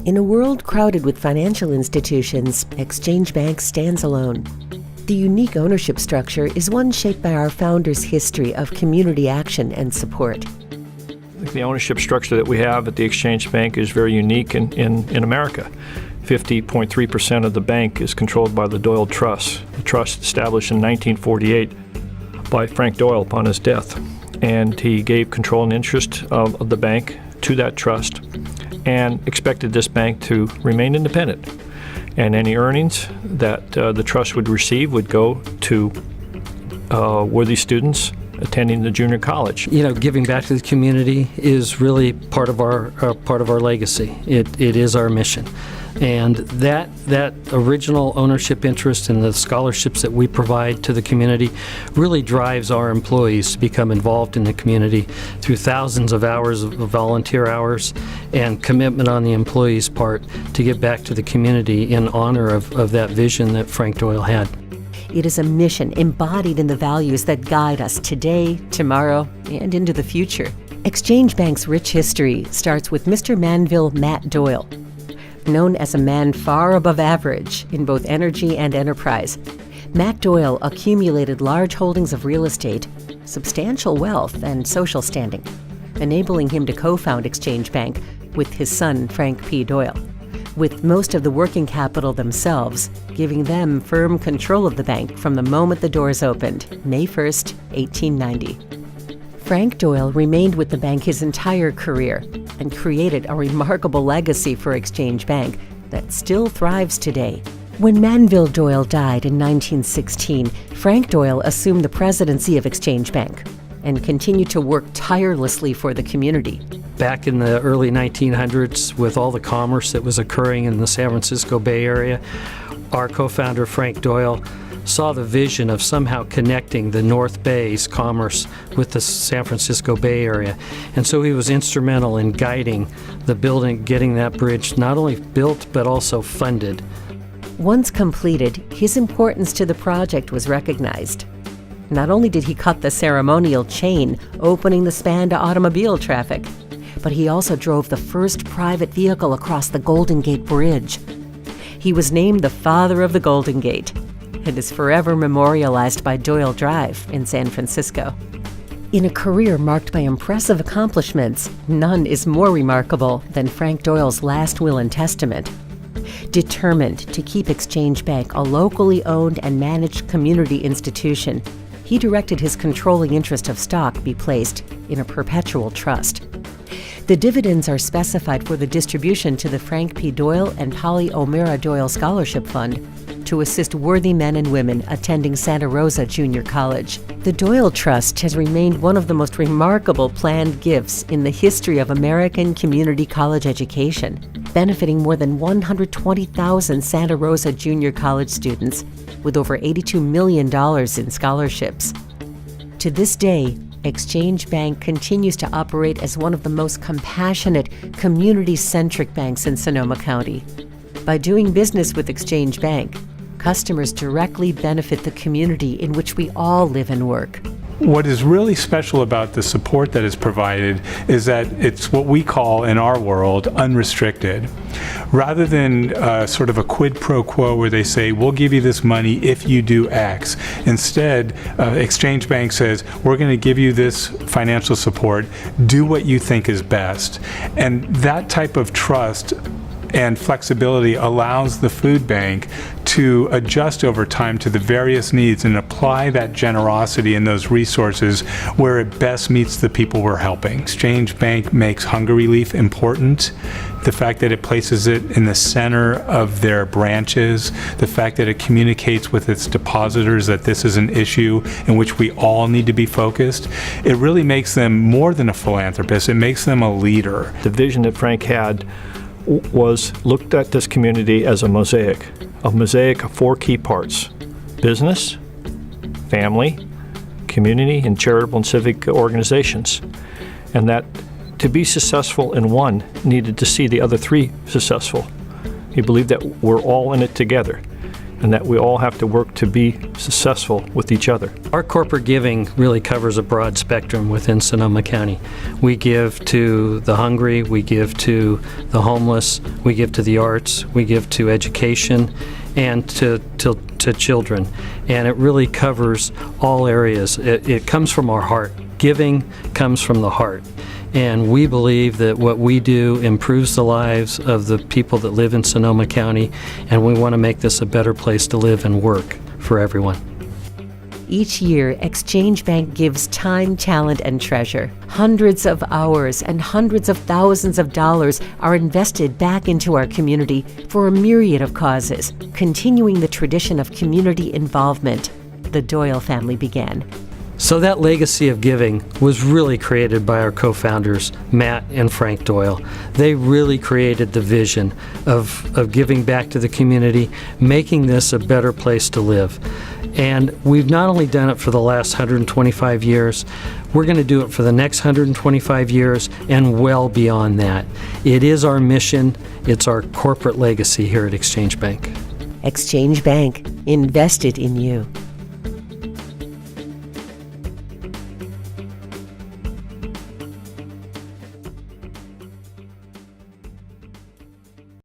In a world crowded with financial institutions, Exchange Bank stands alone. The unique ownership structure is one shaped by our founders' history of community action and support. The ownership structure that we have at the Exchange Bank is very unique in America. 50.3% of the bank is controlled by the Doyle Trust, the trust established in 1948 by Frank Doyle upon his death. And he gave control and interest of the bank to that trust and expected this bank to remain independent. And any earnings that the trust would receive would go to worthy students attending the junior college. Giving back to the community is really part of our legacy. It is our mission. And that original ownership interest in the scholarships that we provide to the community really drives our employees to become involved in the community through thousands of hours of volunteer hours and commitment on the employees' part to give back to the community in honor of that vision that Frank Doyle had. It is a mission embodied in the values that guide us today, tomorrow, and into the future. Exchange Bank's rich history starts with Mr. Manville Matt Doyle. Known as a man far above average in both energy and enterprise, Matt Doyle accumulated large holdings of real estate, substantial wealth, and social standing, enabling him to co-found Exchange Bank with his son, Frank P. Doyle, with most of the working capital themselves, giving them firm control of the bank from the moment the doors opened, May 1st, 1890. Frank Doyle remained with the bank his entire career and created a remarkable legacy for Exchange Bank that still thrives today. When Manville Doyle died in 1916, Frank Doyle assumed the presidency of Exchange Bank and continued to work tirelessly for the community. Back in the early 1900s, with all the commerce that was occurring in the San Francisco Bay Area, our co-founder Frank Doyle saw the vision of somehow connecting the North Bay's commerce with the San Francisco Bay Area. And so he was instrumental in guiding the building, getting that bridge not only built but also funded. Once completed, his importance to the project was recognized. Not only did he cut the ceremonial chain, opening the span to automobile traffic, but he also drove the first private vehicle across the Golden Gate Bridge. He was named the father of the Golden Gate and is forever memorialized by Doyle Drive in San Francisco. In a career marked by impressive accomplishments, none is more remarkable than Frank Doyle's last will and testament. Determined to keep Exchange Bank a locally owned and managed community institution, he directed his controlling interest of stock be placed in a perpetual trust. The dividends are specified for the distribution to the Frank P. Doyle and Polly O'Meara Doyle Scholarship Fund to assist worthy men and women attending Santa Rosa Junior College. The Doyle Trust has remained one of the most remarkable planned gifts in the history of American community college education, benefiting more than 120,000 Santa Rosa Junior College students with over $82 million in scholarships. To this day, Exchange Bank continues to operate as one of the most compassionate, community-centric banks in Sonoma County. By doing business with Exchange Bank, customers directly benefit the community in which we all live and work. What is really special about the support that is provided is that it's what we call in our world unrestricted. Rather than sort of a quid pro quo where they say, we'll give you this money if you do X. Instead, Exchange Bank says, we're going to give you this financial support, do what you think is best. And that type of trust and flexibility allows the food bank to adjust over time to the various needs and apply that generosity and those resources where it best meets the people we're helping. Exchange Bank makes hunger relief important. The fact that it places it in the center of their branches, the fact that it communicates with its depositors that this is an issue in which we all need to be focused, it really makes them more than a philanthropist, it makes them a leader. The vision that Frank had was looked at this community as a mosaic of four key parts: business, family, community, and charitable and civic organizations. And that to be successful in one needed to see the other three successful. He believed that we're all in it together. and that we all have to work to be successful with each other. Our corporate giving really covers a broad spectrum within Sonoma County. We give to the hungry, we give to the homeless, we give to the arts, we give to education, and to children. And it really covers all areas. It comes from our heart. Giving comes from the heart. And we believe that what we do improves the lives of the people that live in Sonoma County, and we want to make this a better place to live and work for everyone. Each year, Exchange Bank gives time, talent, and treasure. Hundreds of hours and hundreds of thousands of dollars are invested back into our community for a myriad of causes, continuing the tradition of community involvement the Doyle family began. So that legacy of giving was really created by our co-founders, Matt and Frank Doyle. They really created the vision of giving back to the community, making this a better place to live. And we've not only done it for the last 125 years, we're going to do it for the next 125 years and well beyond that. It is our mission, it's our corporate legacy here at Exchange Bank. Exchange Bank, invested in you.